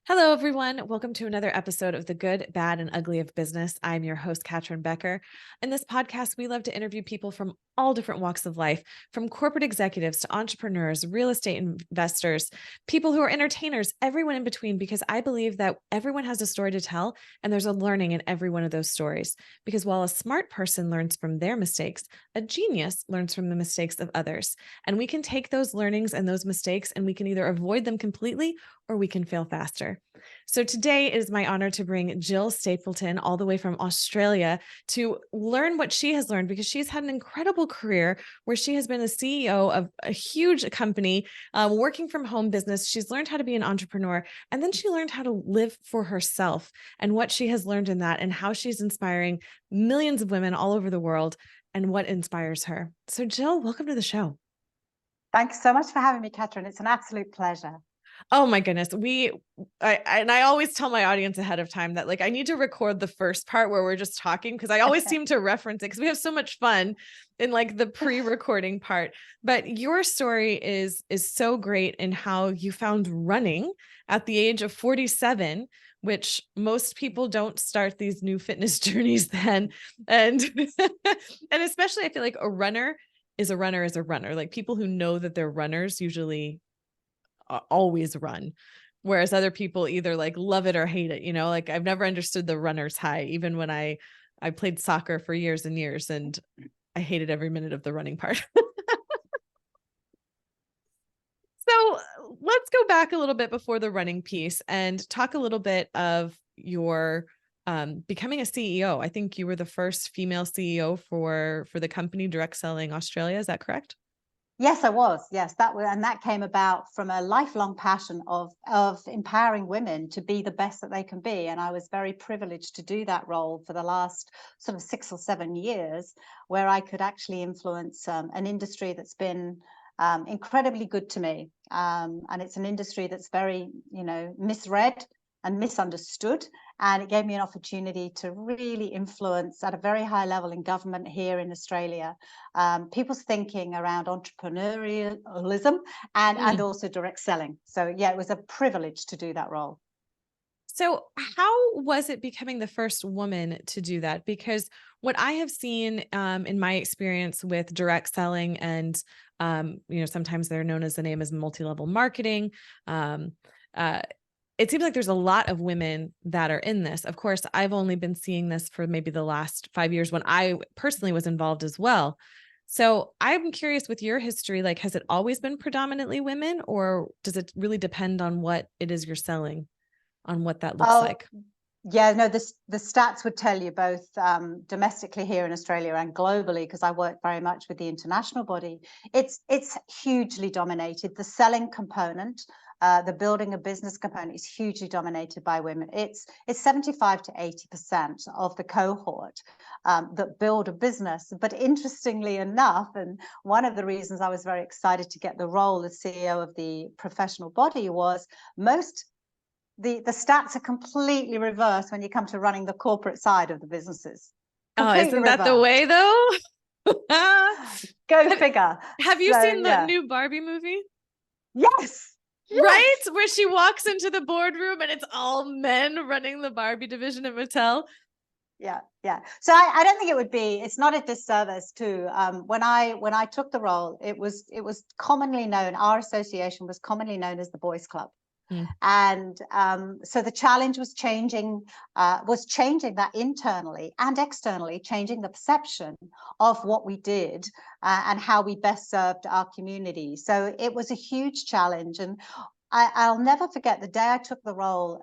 Hello, everyone. Welcome to another episode of The Good, Bad, and Ugly of Business. I'm your host, Katrin Becker. In this podcast, we love to interview people from all different walks of life, from corporate executives to entrepreneurs, real estate investors, people who are entertainers, everyone in between, because I believe that everyone has a story to tell, and there's a learning in every one of those stories. Because while a smart person learns from their mistakes, a genius learns from the mistakes of others. And we can take those learnings and those mistakes, and we can either avoid them completely or we can fail faster. So today it is my honor to bring Gill Stapleton all the way from Australia to learn what she has learned, because she's had an incredible career where she has been the CEO of a huge company, working from home business. She's learned how to be an entrepreneur, and then she learned how to live for herself and what she has learned in that and how she's inspiring millions of women all over the world and what inspires her. So Gill, welcome to the show. Thanks so much for having me, Katrin. It's an absolute pleasure. Oh my goodness. I always tell my audience ahead of time that I need to record the first part where we're just talking, because I always seem to reference it because we have so much fun in the pre-recording part. But your story is so great in how you found running at the age of 47, which most people don't start these new fitness journeys then. And and especially I feel like a runner is a runner is a runner. Like people who know that they're runners usually always run, whereas other people either love it or hate it. I've never understood the runner's high, even when I played soccer for years and years, and I hated every minute of the running part. So let's go back a little bit before the running piece and talk a little bit of your becoming a CEO. I think you were the first female CEO for the company Direct Selling Australia. Is that correct? Yes, I was. Yes, that came about from a lifelong passion of empowering women to be the best that they can be. And I was very privileged to do that role for the last sort of 6 or 7 years, where I could actually influence an industry that's been incredibly good to me. And it's an industry that's very, misread and misunderstood. And it gave me an opportunity to really influence at a very high level in government here in Australia, people's thinking around entrepreneurialism and also direct selling. So yeah, it was a privilege to do that role. So how was it becoming the first woman to do that? Because what I have seen in my experience with direct selling and, sometimes they're known as the name as multi-level marketing. It seems like there's a lot of women that are in this. Of course, I've only been seeing this for maybe the last 5 years when I personally was involved as well. So I'm curious, with your history, has it always been predominantly women, or does it really depend on what it is you're selling, on what that looks like? Yeah, no, the stats would tell you both domestically here in Australia and globally, because I work very much with the international body. It's hugely dominated. The selling component, the building a business component, is hugely dominated by women. It's 75 to 80% of the cohort that build a business. But interestingly enough, and one of the reasons I was very excited to get the role as CEO of the professional body was the stats are completely reversed when you come to running the corporate side of the businesses. Completely isn't that the way though? Go figure. Have you seen the new Barbie movie? Yes. Right? Yes. Where she walks into the boardroom and it's all men running the Barbie division at Mattel. Yeah. So I don't think it's not a disservice to when I took the role, it was commonly known, our association was commonly known as the Boys Club. And so the challenge was changing that internally and externally, changing the perception of what we did and how we best served our community. So it was a huge challenge. And I'll never forget the day I took the role.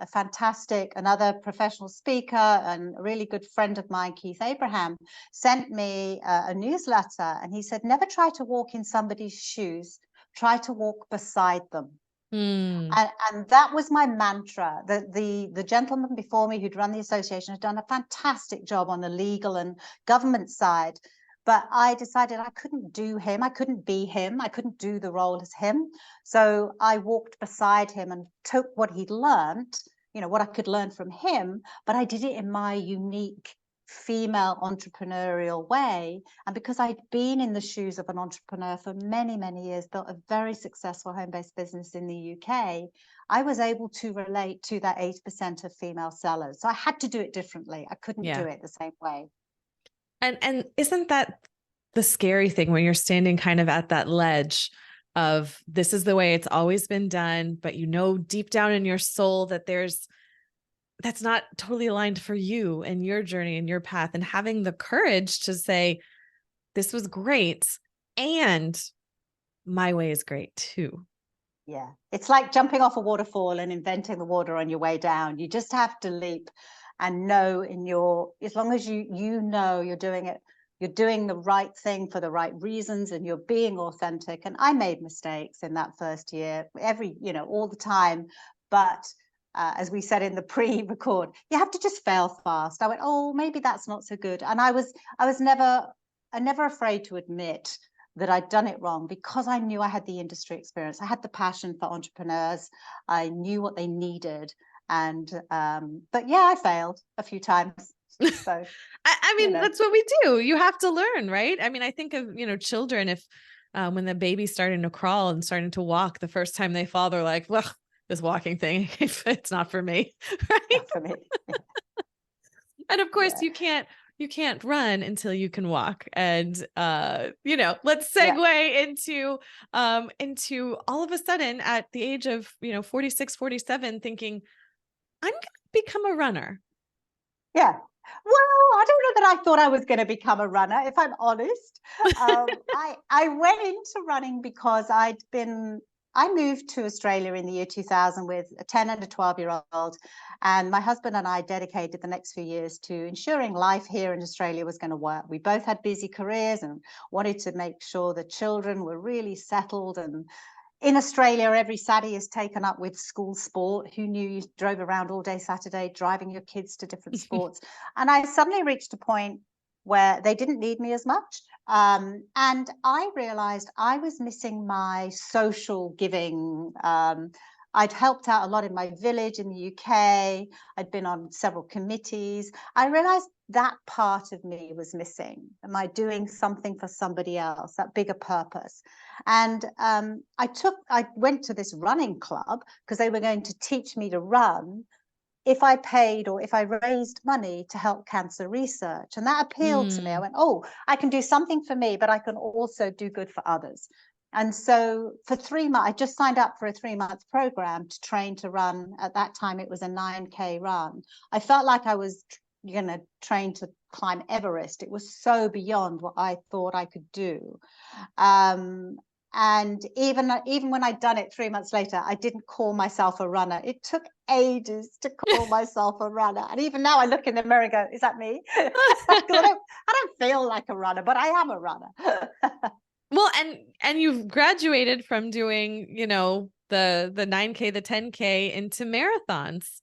Another professional speaker and a really good friend of mine, Keith Abraham, sent me a newsletter, and he said, never try to walk in somebody's shoes, try to walk beside them. And that was my mantra. The gentleman before me who'd run the association had done a fantastic job on the legal and government side, but I decided I couldn't do him. I couldn't be him. I couldn't do the role as him. So I walked beside him and took what he'd learned, what I could learn from him, but I did it in my unique female entrepreneurial way. And because I'd been in the shoes of an entrepreneur for many, many years, built a very successful home-based business in the UK, I was able to relate to that 80% of female sellers. So I had to do it differently. I couldn't do it the same way. And isn't that the scary thing when you're standing kind of at that ledge of this is the way it's always been done, but you know deep down in your soul that that's not totally aligned for you and your journey and your path, and having the courage to say, this was great and my way is great too. Yeah. It's like jumping off a waterfall and inventing the water on your way down. You just have to leap and know as long as you know you're doing it, you're doing the right thing for the right reasons and you're being authentic. And I made mistakes in that first year, all the time. But as we said in the pre-record, you have to just fail fast. I went, oh, maybe that's not so good. And I was never afraid to admit that I'd done it wrong, because I knew I had the industry experience. I had the passion for entrepreneurs. I knew what they needed. And but yeah, I failed a few times. So I mean, that's what we do. You have to learn, right? I mean, I think of, children, if when the baby's starting to crawl and starting to walk, the first time they fall, they're like, well, this walking thing, it's not for me. Right? Not for me. And of course you can't run until you can walk. And let's segue into all of a sudden at the age of 46, 47, thinking, I'm going to become a runner. Yeah. Well, I don't know that I thought I was going to become a runner, if I'm honest. I went into running because I moved to Australia in the year 2000 with a 10 and a 12-year-old. And my husband and I dedicated the next few years to ensuring life here in Australia was going to work. We both had busy careers and wanted to make sure the children were really settled. And in Australia, every Saturday is taken up with school sport. Who knew you drove around all day Saturday, driving your kids to different sports? And I suddenly reached a point where they didn't need me as much. And I realized I was missing my social giving. I'd helped out a lot in my village in the UK. I'd been on several committees. I realized that part of me was missing. Am I doing something for somebody else, that bigger purpose? And I went to this running club because they were going to teach me to run if I paid or if I raised money to help cancer research. And that appealed to me. I went, oh, I can do something for me, but I can also do good for others. And so for 3 months, I just signed up for a 3-month program to train to run. At that time, it was a 9K run. I felt like I was going to train to climb Everest. It was so beyond what I thought I could do. And even when I'd done it 3 months later, I didn't call myself a runner. It took ages to call myself a runner. And even now I look in the mirror and go, is that me? I don't feel like a runner, but I am a runner. Well, and you've graduated from doing, the 9K, the 10K into marathons.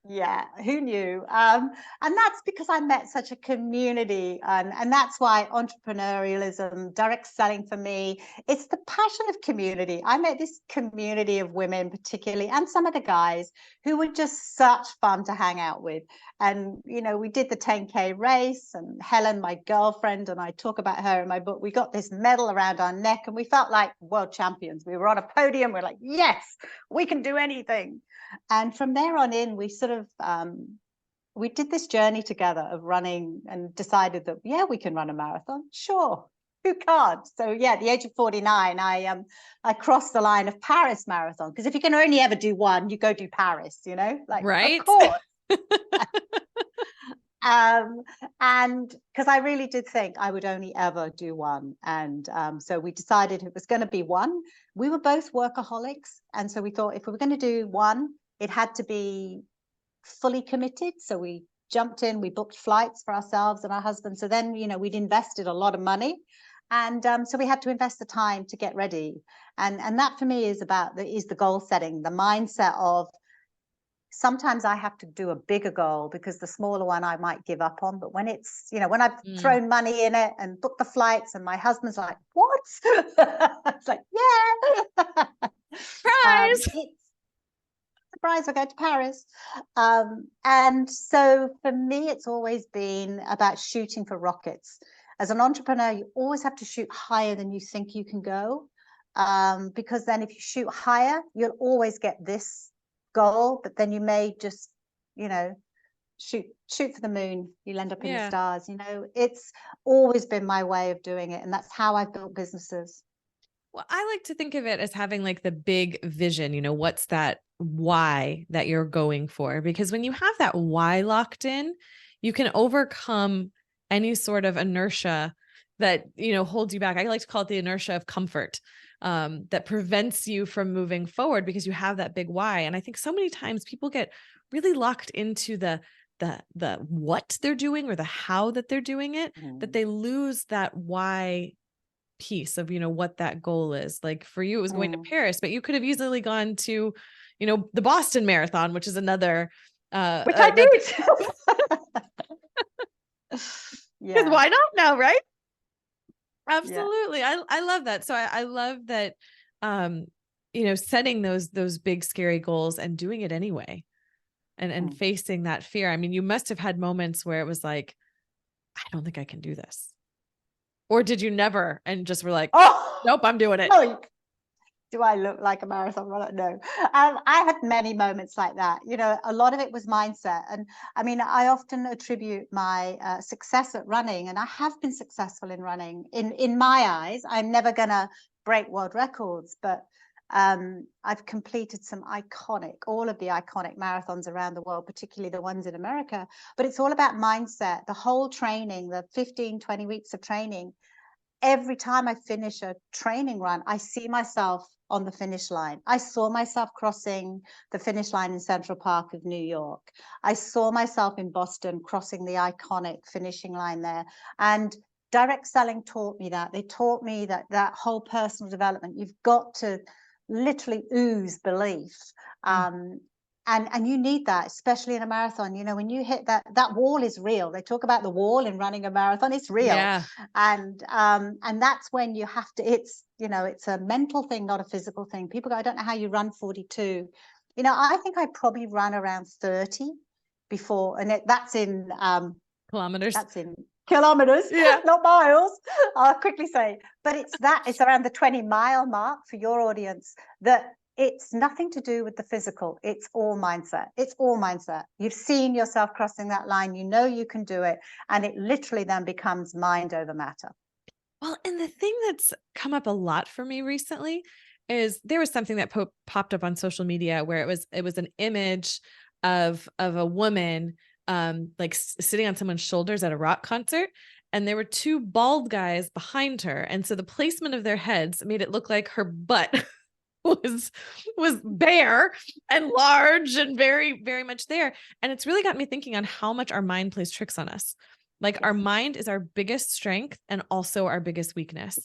Yeah, who knew? And that's because I met such a community, and that's why entrepreneurialism, direct selling for me, it's the passion of community. I met this community of women particularly, and some of the guys who were just such fun to hang out with. And, we did the 10K race, and Helen, my girlfriend, and I talk about her in my book, we got this medal around our neck and we felt like world champions. We were on a podium. We're like, yes, we can do anything. And from there on in, we sort of, we did this journey together of running and decided that, yeah, we can run a marathon. Sure. Who can't? So yeah, at the age of 49, I crossed the line of Paris Marathon. Because if you can only ever do one, you go do Paris, like, right? Of course. And because I really did think I would only ever do one. And so we decided it was going to be one. We were both workaholics. And so we thought if we were going to do one, it had to be fully committed. So we jumped in, we booked flights for ourselves and our husbands. So then, we'd invested a lot of money. And so we had to invest the time to get ready. And that for me is the goal setting, the mindset of, sometimes I have to do a bigger goal because the smaller one I might give up on. But when it's, when I've thrown money in it and booked the flights and my husband's like, what? It's like, yeah. Surprise. surprise, we're going to Paris. And so for me, it's always been about shooting for rockets. As an entrepreneur, you always have to shoot higher than you think you can go. Because then if you shoot higher, you'll always get this goal, but then you may just, shoot for the moon, you'll end up in the stars. It's always been my way of doing it, and that's how I've built businesses. Well, I like to think of it as having like the big vision, what's that why that you're going for? Because when you have that why locked in, you can overcome any sort of inertia that, holds you back. I like to call it the inertia of comfort, that prevents you from moving forward because you have that big why. And I think so many times people get really locked into the what they're doing or the how that they're doing it, that they lose that why piece of, what that goal is. Like for you, it was going to Paris, but you could have easily gone to, the Boston Marathon, which is another, which I did. Yeah. Why not now, right? Absolutely. Yeah. I love that. So I love that, setting those big, scary goals and doing it anyway, and facing that fear. I mean, you must have had moments where it was like, I don't think I can do this. Or did you never and just were like, nope, I'm doing it? No. Do I look like a marathon runner? No. I had many moments like that. A lot of it was mindset. And I mean, I often attribute my success at running, and I have been successful in running. In my eyes, I'm never going to break world records, but I've completed all of the iconic marathons around the world, particularly the ones in America. But it's all about mindset, the whole training, the 15, 20 weeks of training. Every time I finish a training run, I see myself on the finish line. I saw myself crossing the finish line in Central Park of New York. I saw myself in Boston crossing the iconic finishing line there. And direct selling taught me that. They taught me that whole personal development, you've got to literally ooze belief. And you need that, especially in a marathon. When you hit that wall is real. They talk about the wall in running a marathon. It's real. Yeah. And that's when you have to, it's a mental thing, not a physical thing. People go, I don't know how you run 42. I think I probably ran around 30 before, and that's in kilometers. That's in kilometers, not miles. I'll quickly say, but it's around the 20-mile mark for your audience, that it's nothing to do with the physical. It's all mindset. It's all mindset. You've seen yourself crossing that line. You can do it. And it literally then becomes mind over matter. Well, and the thing that's come up a lot for me recently is there was something that popped up on social media where it was an image of a woman like sitting on someone's shoulders at a rock concert, and there were two bald guys behind her, and so the placement of their heads made it look like her butt was bare and large and very, very much there. And it's really got me thinking on how much our mind plays tricks on us. Like our mind is our biggest strength and also our biggest weakness.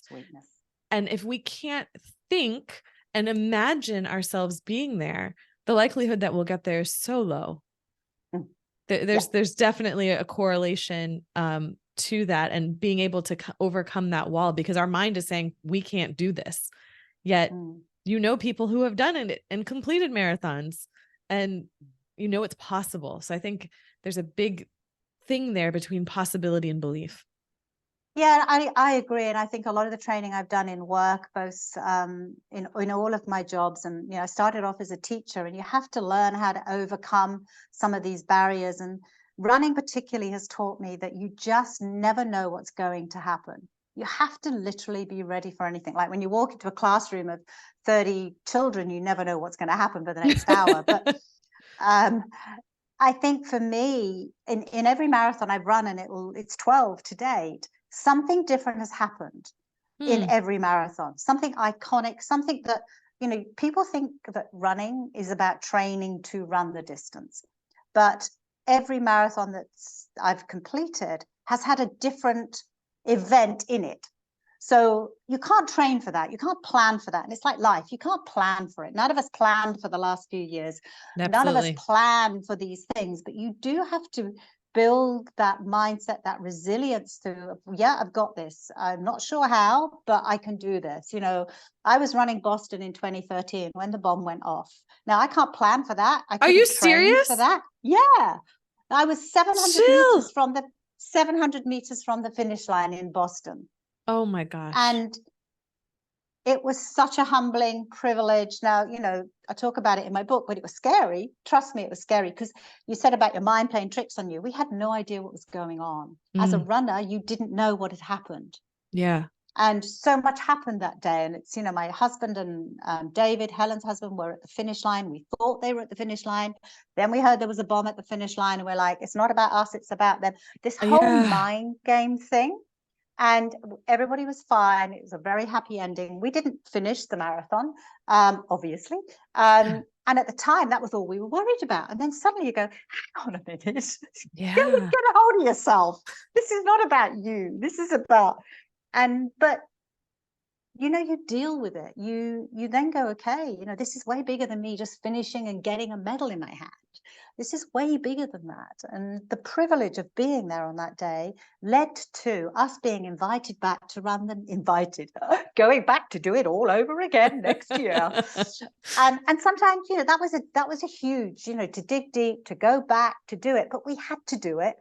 And if we can't think and imagine ourselves being there, the likelihood that we'll get there is so low. There's definitely a correlation to that, and being able to overcome that wall, because our mind is saying we can't do this. Yet people who have done it and completed marathons, and it's possible. So I think there's a big thing there between possibility and belief. Yeah, I agree. And I think a lot of the training I've done in work, both in all of my jobs, and I started off as a teacher, and you have to learn how to overcome some of these barriers. And running particularly has taught me that you just never know what's going to happen. You have to literally be ready for anything. Like when you walk into a classroom of 30 children, you never know what's going to happen for the next hour. But I think for me, in every marathon I've run, and it's 12 to date, something different has happened in every marathon. Something iconic, something that, people think that running is about training to run the distance. But every marathon that I've completed has had a different event in it. So you can't train for that. You can't plan for that. And it's like life. You can't plan for it. None of us planned for the last few years. Absolutely. None of us plan for these things, but you do have to build that mindset, that resilience to, yeah, I've got this. I'm not sure how, but I can do this. You know, I was running Boston in 2013 when the bomb went off. Now, I can't plan for that. I Are you couldn't train for serious? that. Yeah. I was 700 Chill. meters from the 700 meters from the finish line in Boston. Oh my gosh. And it was such a humbling privilege. Now, you know, I talk about it in my book, but it was scary. Trust me, it was scary, because you said about your mind playing tricks on you. We had no idea what was going on. As a runner, you didn't know what had happened. Yeah. And so much happened that day. And it's, you know, my husband and David, Helen's husband, were at the finish line. We thought they were at the finish line. Then we heard there was a bomb at the finish line. And we're like, it's not about us, it's about them. This whole mind game thing. And everybody was fine. It was a very happy ending. We didn't finish the marathon, obviously. And at the time, that was all we were worried about. And then suddenly you go, hang on a minute. Yeah. Get a hold of yourself. This is not about you. This is about, but you know, you deal with it. You then go, okay, you know, this is way bigger than me just finishing and getting a medal in my hand. This is way bigger than that. And the privilege of being there on that day led to us being invited back to run going back to do it all over again next year. And sometimes, you know, that was a huge, you know, to dig deep, to go back, to do it. But we had to do it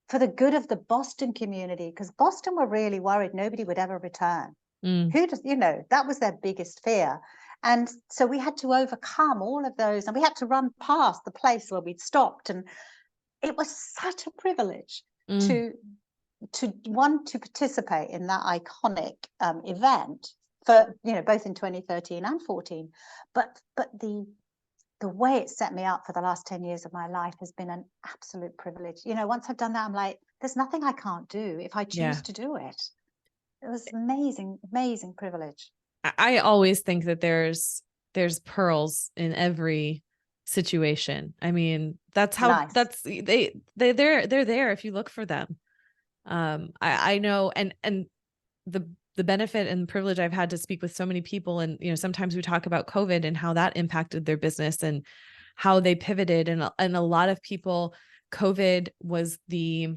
for the good of the Boston community, because Boston were really worried nobody would ever return. Who does, you know, that was their biggest fear. And so we had to overcome all of those, and we had to run past the place where we'd stopped. And it was such a privilege to want to participate in that iconic event for, you know, both in 2013 and 14. But the way it set me up for the last 10 years of my life has been an absolute privilege. You know, once I've done that, I'm like, there's nothing I can't do if I choose to do it. It was amazing, amazing privilege. I always think that there's pearls in every situation. I mean, that's how they're there if you look for them. I know, and the benefit and privilege I've had to speak with so many people, and you know, sometimes we talk about COVID and how that impacted their business and how they pivoted, and a lot of people, COVID was the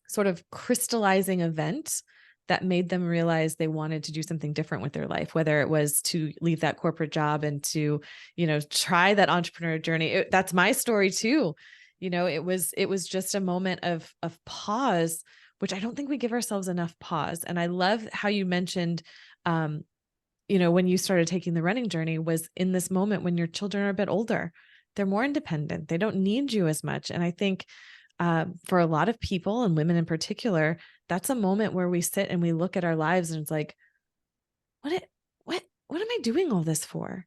sort of crystallizing event that made them realize they wanted to do something different with their life, whether it was to leave that corporate job and to, you know, try that entrepreneur journey. That's my story too. You know, it was just a moment of pause, which I don't think we give ourselves enough pause. And I love how you mentioned, you know, when you started taking the running journey was in this moment when your children are a bit older, they're more independent. They don't need you as much. And I think for a lot of people, and women in particular, that's a moment where we sit and we look at our lives and it's like, what am I doing all this for?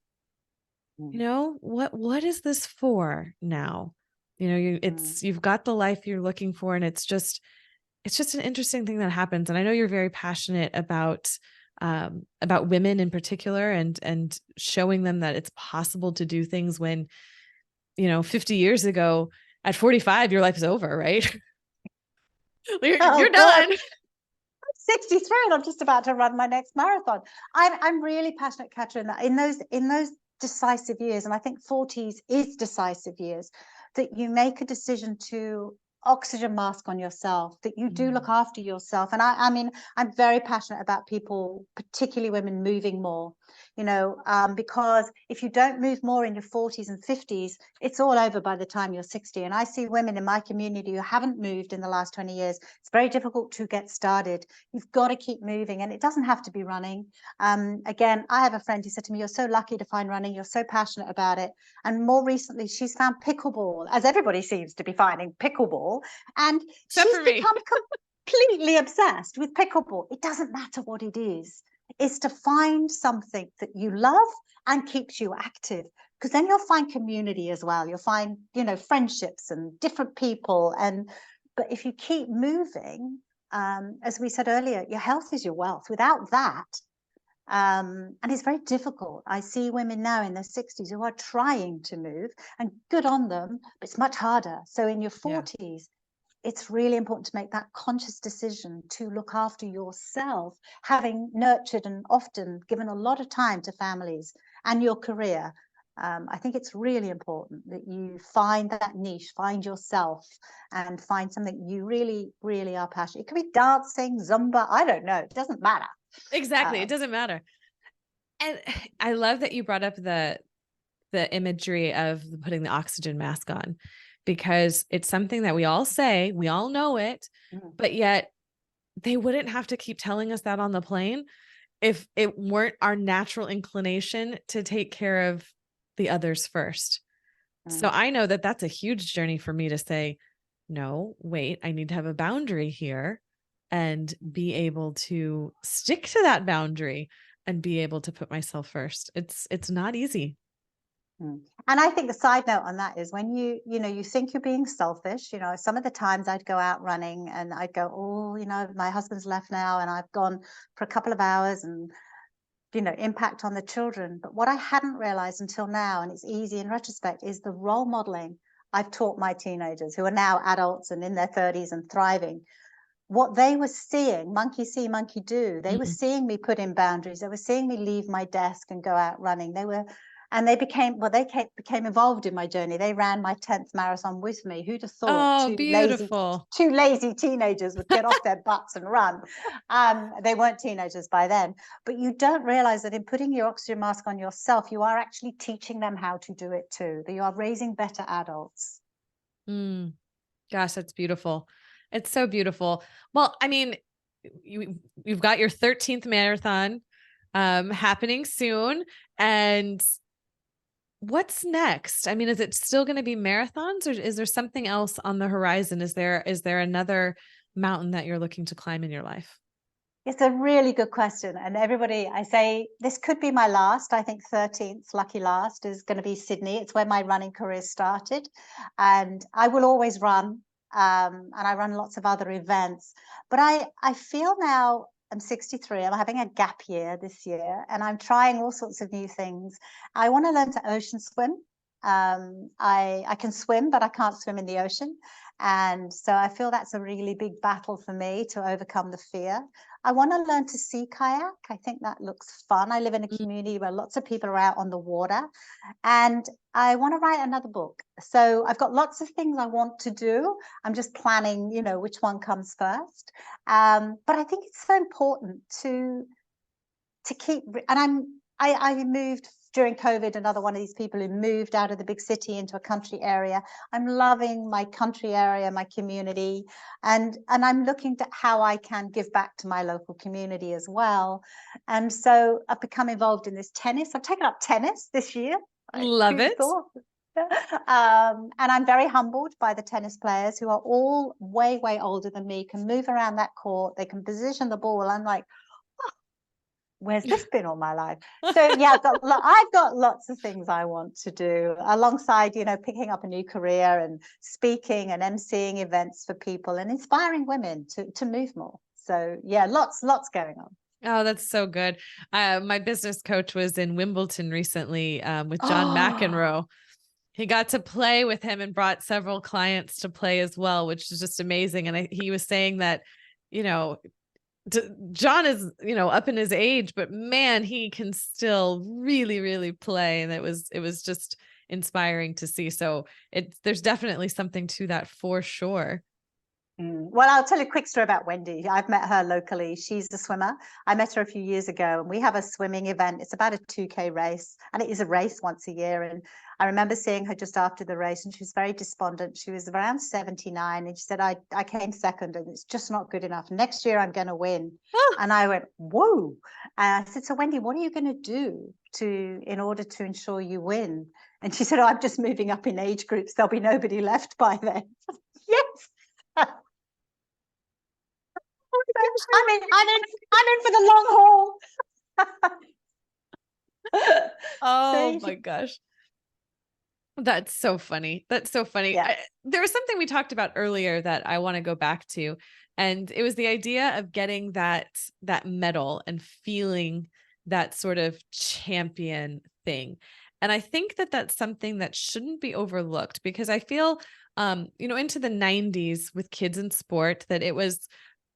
You know, what is this for now? You know, you've got the life you're looking for, and it's just an interesting thing that happens. And I know you're very passionate about women in particular, and showing them that it's possible to do things when, you know, 50 years ago at 45, your life is over, right? You're done. I'm 63 and I'm just about to run my next marathon. I'm really passionate, Katrin, that in those decisive years, and I think 40s is decisive years, that you make a decision to oxygen mask on yourself, that you do look after yourself. And I mean, I'm very passionate about people, particularly women, moving more, you know, because if you don't move more in your 40s and 50s, it's all over by the time you're 60. And I see women in my community who haven't moved in the last 20 years. It's very difficult to get started. You've got to keep moving, and it doesn't have to be running. Again, I have a friend who said to me, you're so lucky to find running. You're so passionate about it. And more recently, she's found pickleball, as everybody seems to be finding pickleball. And she's become completely obsessed with pickleball. It doesn't matter what it is. It's to find something that you love and keeps you active, because then you'll find community as well. You'll find, you know, friendships and different people. But if you keep moving, as we said earlier, your health is your wealth. Without that, and it's very difficult. I see women now in their 60s who are trying to move, and good on them, but it's much harder. So in your 40s, it's really important to make that conscious decision to look after yourself, having nurtured and often given a lot of time to families and your career. I think it's really important that you find that niche, find yourself, and find something you really, really are passionate. It could be dancing, Zumba, I don't know. It doesn't matter. Exactly. It doesn't matter. And I love that you brought up the imagery of putting the oxygen mask on, because it's something that we all say, we all know it, but yet they wouldn't have to keep telling us that on the plane if it weren't our natural inclination to take care of the others first. So I know that that's a huge journey for me to say, no, wait, I need to have a boundary here and be able to stick to that boundary and be able to put myself first. It's not easy. And I think the side note on that is when you think you're being selfish, some of the times I'd go out running and I'd go, oh, my husband's left now and I've gone for a couple of hours and, impact on the children. But what I hadn't realized until now, and it's easy in retrospect, is the role modeling I've taught my teenagers who are now adults and in their 30s and thriving. What they were seeing, monkey see, monkey do. They were seeing me put in boundaries. They were seeing me leave my desk and go out running. They became involved in my journey. They ran my 10th marathon with me. Who'd have thought Oh, beautiful. two lazy teenagers would get off their butts and run? They weren't teenagers by then. But you don't realize that in putting your oxygen mask on yourself, you are actually teaching them how to do it too. That you are raising better adults. Gosh, that's beautiful. It's so beautiful. Well, I mean, you've got your 13th marathon happening soon. And what's next? I mean, is it still going to be marathons, or is there something else on the horizon? Is there another mountain that you're looking to climb in your life? It's a really good question. And everybody, I say, this could be my last. I think 13th, lucky last, is going to be Sydney. It's where my running career started. And I will always run. And I run lots of other events. But I feel now I'm 63. I'm having a gap year this year. And I'm trying all sorts of new things. I want to learn to ocean swim. I can swim, but I can't swim in the ocean. And so I feel that's a really big battle for me to overcome the fear. I want to learn to sea kayak. I think that looks fun. I live in a community where lots of people are out on the water, and I want to write another book. So I've got lots of things I want to do. I'm just planning, which one comes first. But I think it's so important to keep, and I moved during COVID, another one of these people who moved out of the big city into a country area. I'm loving my country area, my community, and I'm looking at how I can give back to my local community as well. And so I've become involved in this tennis. I've taken up tennis this year. Love it. And I'm very humbled by the tennis players who are all way, way older than me, can move around that court. They can position the ball. I'm like, where's this been all my life? So yeah, I've got lots of things I want to do alongside, picking up a new career and speaking and emceeing events for people and inspiring women to move more. So yeah, lots going on. Oh, that's so good. My business coach was in Wimbledon recently with John McEnroe. He got to play with him and brought several clients to play as well, which is just amazing. And he was saying that, John is, up in his age, but man, he can still really, really play. And it was just inspiring to see. So there's definitely something to that for sure. Well, I'll tell you a quick story about Wendy. I've met her locally. She's a swimmer. I met her a few years ago, and we have a swimming event. It's about a 2K race, and it is a race once a year. And I remember seeing her just after the race, and she was very despondent. She was around 79, and she said, I came second, and it's just not good enough. Next year, I'm going to win. And I went, whoa. And I said, so Wendy, what are you going to do in order to ensure you win? And she said, I'm just moving up in age groups. There'll be nobody left by then. Yes. I'm in for the long haul. Oh my gosh. That's so funny. That's so funny. Yeah. There was something we talked about earlier that I want to go back to. And it was the idea of getting that medal and feeling that sort of champion thing. And I think that that's something that shouldn't be overlooked, because I feel, into the 90s with kids in sport, that it was,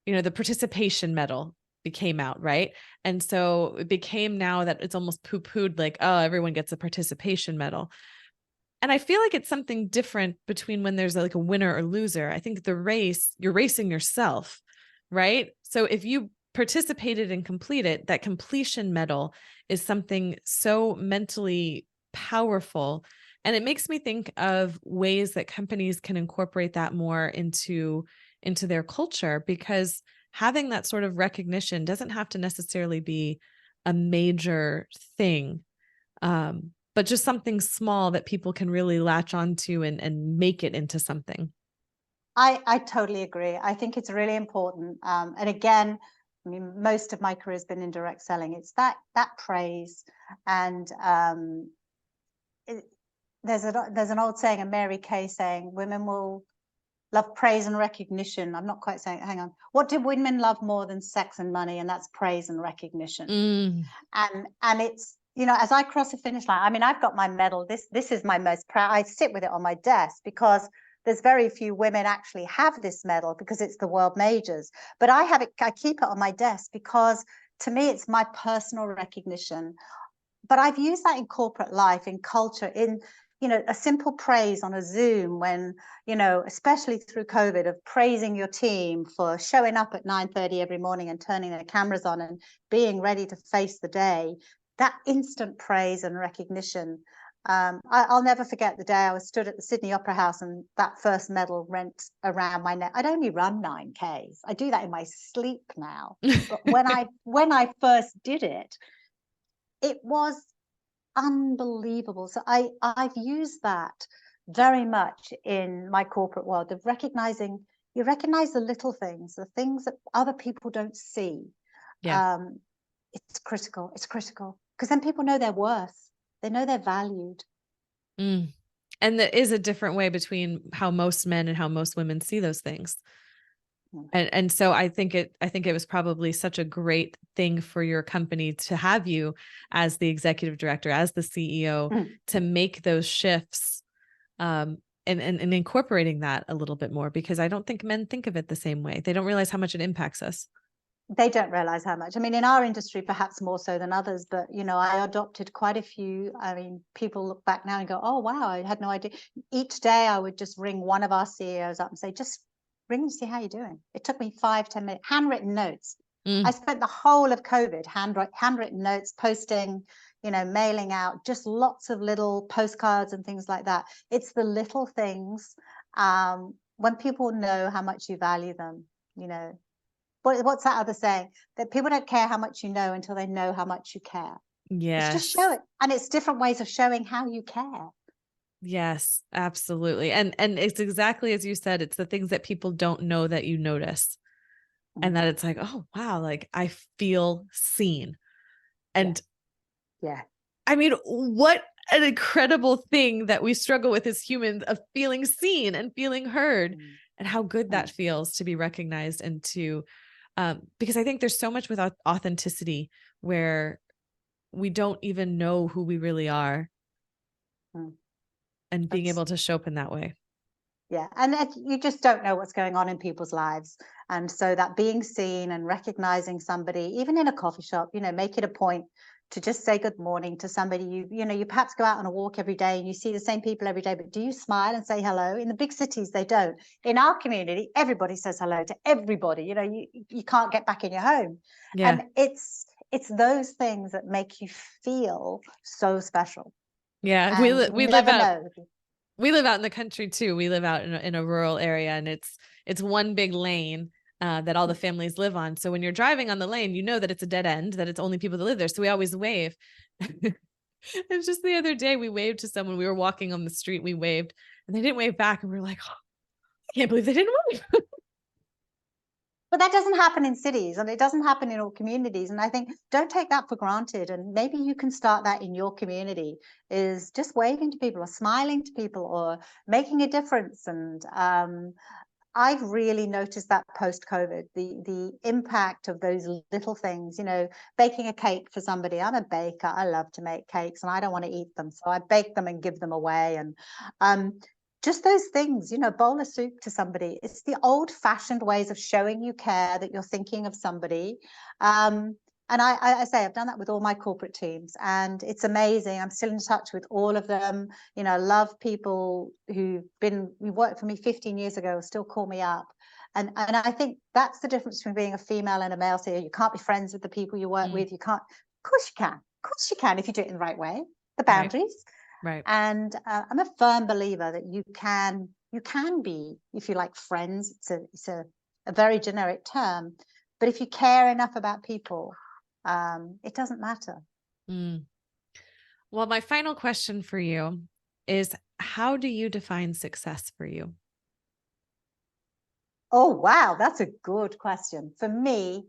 the participation medal came out, right? And so it became now that it's almost poo-pooed, like, oh, everyone gets a participation medal. And I feel like it's something different between when there's like a winner or loser. I think the race, you're racing yourself, right? So if you participated and completed, that completion medal is something so mentally powerful. And it makes me think of ways that companies can incorporate that more into their culture, because having that sort of recognition doesn't have to necessarily be a major thing. But just something small that people can really latch onto and make it into something. I totally agree. I think it's really important. And again, I mean, most of my career has been in direct selling. It's that praise, and there's an old saying, a Mary Kay saying, women will love praise and recognition. I'm not quite saying, hang on. What do women love more than sex and money? And that's praise and recognition. And it's, as I cross the finish line, I mean, I've got my medal. This is my most proud. I sit with it on my desk because there's very few women actually have this medal, because it's the world majors. But I keep it on my desk because to me, it's my personal recognition. But I've used that in corporate life, in culture, in a simple praise on a Zoom when, especially through COVID, of praising your team for showing up at 9:30 every morning and turning their cameras on and being ready to face the day. That instant praise and recognition. I'll never forget the day I was stood at the Sydney Opera House and that first medal went around my neck. I'd only run 9Ks. I do that in my sleep now. But when I first did it, it was unbelievable. So I've used that very much in my corporate world, of recognizing, you recognize the little things, the things that other people don't see. Yeah. It's critical. It's critical, because then people know their worth. They know they're valued. And there is a different way between how most men and how most women see those things. And so I think it was probably such a great thing for your company to have you as the executive director, as the CEO, to make those shifts, and incorporating that a little bit more, because I don't think men think of it the same way. They don't realize how much it impacts us. They don't realize how much. I mean, in our industry, perhaps more so than others, but, I adopted quite a few. I mean, people look back now and go, oh, wow, I had no idea. Each day I would just ring one of our CEOs up and say, just ring and see how you're doing. It took me 5-10 minutes, handwritten notes. I spent the whole of COVID handwritten notes, posting, mailing out, just lots of little postcards and things like that. It's the little things, when people know how much you value them. What's that other saying? That people don't care how much you know until they know how much you care. Yes. It's just show it. And it's different ways of showing how you care. Yes, absolutely. And it's exactly as you said, it's the things that people don't know that you notice. And that it's like, oh, wow, like I feel seen. And yeah. I mean, what an incredible thing that we struggle with as humans, of feeling seen and feeling heard, and how good that feels to be recognized, and to, because I think there's so much with authenticity where we don't even know who we really are, and being able to show up in that way. Yeah. And you just don't know what's going on in people's lives. And so that being seen and recognizing somebody, even in a coffee shop, make it a point to just say good morning to somebody. You perhaps go out on a walk every day and you see the same people every day, but do you smile and say hello? In the big cities, they don't. In our community, everybody says hello to everybody. You can't get back in your home. Yeah. And it's those things that make you feel so special. Yeah. We live out in the country too. We live out in a rural area, and it's one big lane that all the families live on. So when you're driving on the lane, you know that it's a dead end, that it's only people that live there. So we always wave. It's just the other day we waved to someone. We were walking on the street, we waved, and they didn't wave back, and we were like, oh, I can't believe they didn't wave. But that doesn't happen in cities, and it doesn't happen in all communities. And I think, don't take that for granted. And maybe you can start that in your community, is just waving to people or smiling to people or making a difference. And I've really noticed that post-COVID, the impact of those little things, baking a cake for somebody. I'm a baker. I love to make cakes and I don't want to eat them. So I bake them and give them away. And just those things, you know, bowl of soup to somebody. It's the old-fashioned ways of showing you care, that you're thinking of somebody. And I say I've done that with all my corporate teams, and it's amazing. I'm still in touch with all of them. You know, I love people who worked for me 15 years ago, still call me up. And I think that's the difference between being a female and a male CEO. You can't be friends with the people you work with. You can't. Of course you can. Of course you can if you do it in the right way. The boundaries. Right. And I'm a firm believer that you can be, if you like, friends. It's a very generic term, but if you care enough about people, it doesn't matter. Well, my final question for you is, how do you define success for you? Oh, wow. That's a good question. For me,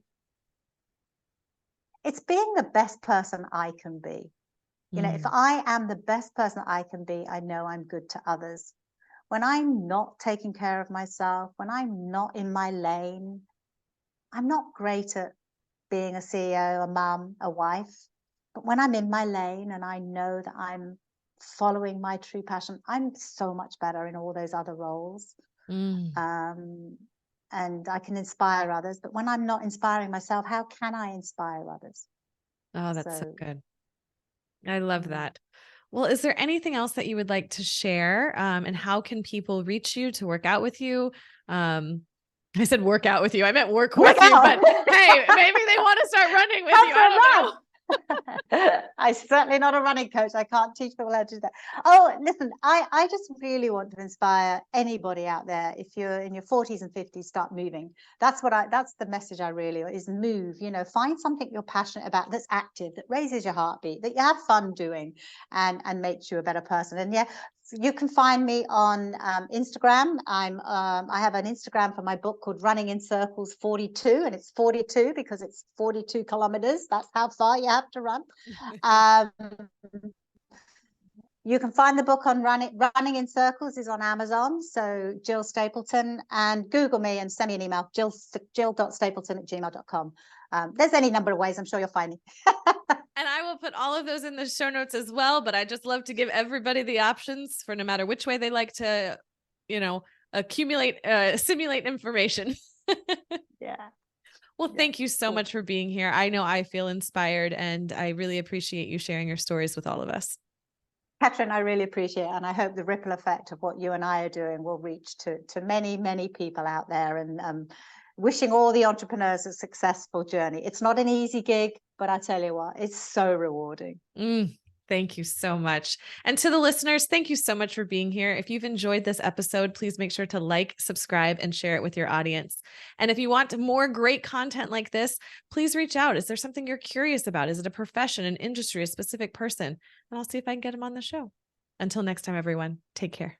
it's being the best person I can be. You know, if I am the best person I can be, I know I'm good to others. When I'm not taking care of myself, when I'm not in my lane, I'm not great at being a CEO, a mum, a wife. But when I'm in my lane and I know that I'm following my true passion, I'm so much better in all those other roles. And I can inspire others. But when I'm not inspiring myself, how can I inspire others? Oh, that's so good. I love that. Well, is there anything else that you would like to share? And how can people reach you to work out with you? I said work out with you. I meant work with you, but hey, maybe they want to start running with you. I don't know. I'm certainly not a running coach. I can't teach people how to do that. Oh, listen, I just really want to inspire anybody out there. If you're in your 40s and 50s, start moving. That's the message I really is move. You know, find something you're passionate about, that's active, that raises your heartbeat, that you have fun doing, and makes you a better person. And yeah, you can find me on Instagram. I have an Instagram for my book called Running in Circles 42, and it's 42 because it's 42 kilometers. That's how far you have to run. You can find the book on Running in Circles is on Amazon. So Gill Stapleton, and Google me and send me an email, jill.stapleton@gmail.com. There's any number of ways. I'm sure you'll find me. And I will put all of those in the show notes as well, but I just love to give everybody the options for no matter which way they like to, you know, simulate information. Yeah. Well, thank you so much for being here. I know I feel inspired, and I really appreciate you sharing your stories with all of us. Katrin, I really appreciate it. And I hope the ripple effect of what you and I are doing will reach to many, many people out there. And wishing all the entrepreneurs a successful journey. It's not an easy gig, but I tell you what, it's so rewarding. Thank you so much. And to the listeners, thank you so much for being here. If you've enjoyed this episode, please make sure to like, subscribe, and share it with your audience. And if you want more great content like this, please reach out. Is there something you're curious about? Is it a profession, an industry, a specific person? And I'll see if I can get them on the show. Until next time, everyone, take care.